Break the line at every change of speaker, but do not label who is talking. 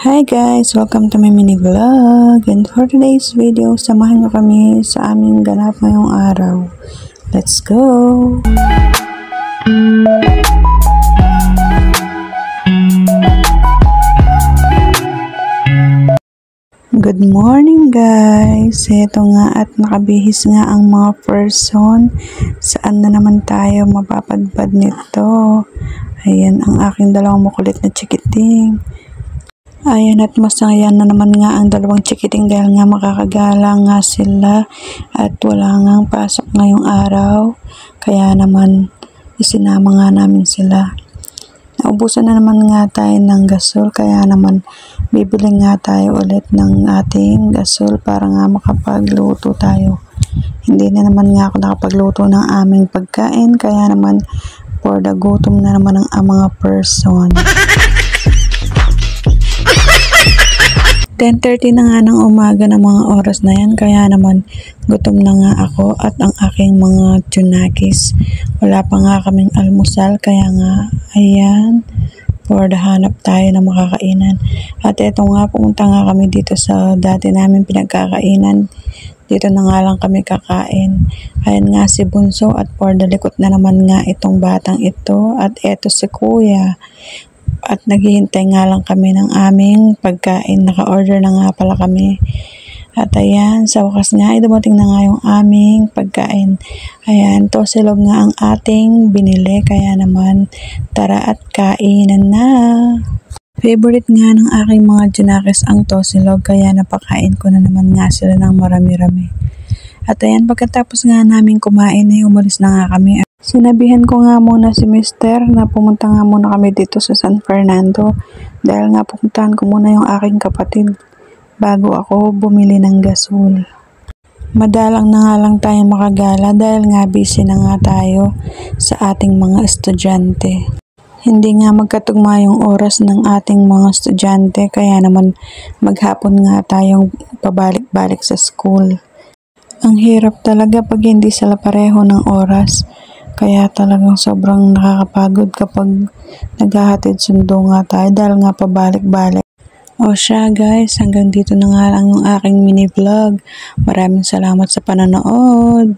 Hi guys! Welcome to my mini vlog, and for today's video, samahan nyo kami sa aming ganap ngayong araw. Let's go! Good morning guys! Ito nga at nakabihis nga ang mga person. Saan na naman tayo mapapadpad nito? Ayan ang aking dalawang makulit na chikiting. Ayan at masaya na naman nga ang dalawang chikiting dahil nga makakagala nga sila at wala nga pasok ngayong araw. Kaya naman isinama nga namin sila. Naubusan na naman nga tayo ng gasol kaya naman bibili nga tayo ulit ng ating gasol para nga makapagluto tayo. Hindi na naman nga ako nakapagluto ng aming pagkain kaya naman for the gutom na naman ang mga person. 10:30 na nga ng umaga ng mga oras na yan kaya naman gutom na nga ako at ang aking mga tsunakis. Wala pa nga kaming almusal kaya nga ayan for the hanap tayo ng makakainan. At eto nga pumunta nga kami dito sa dati namin pinagkakainan. Dito na nga lang kami kakain. Ayan nga si Bunso at for the likot na naman nga itong batang ito at eto si Kuya. At naghihintay nga lang kami ng aming pagkain. Naka-order na nga pala kami. At ayan, sa wakas nga ay dumating na nga yung aming pagkain. Ayan, tosilog nga ang ating binili. Kaya naman, tara at kainan na. Favorite nga ng aking mga tsunakis ang tosilog. Kaya napakain ko na naman nga sila ng marami-rami. At ayan, pagkatapos nga namin kumain ay umalis na nga kami. Sinabihan ko nga muna si Mister na pumunta nga muna kami dito sa San Fernando dahil nga pupuntahan ko muna yung aking kapatid bago ako bumili ng gasol. Madalang na nga lang tayo makagala dahil nga busy na nga tayo sa ating mga estudyante. Hindi nga magkatugma yung oras ng ating mga estudyante kaya naman maghapon nga tayong pabalik-balik sa school. Ang hirap talaga pag hindi sila pareho ng oras. Kaya talagang sobrang nakakapagod kapag naghahatid sundo nga tayo dahil nga pabalik-balik. O siya guys, hanggang dito na nga lang yung aking mini vlog. Maraming salamat sa panonood.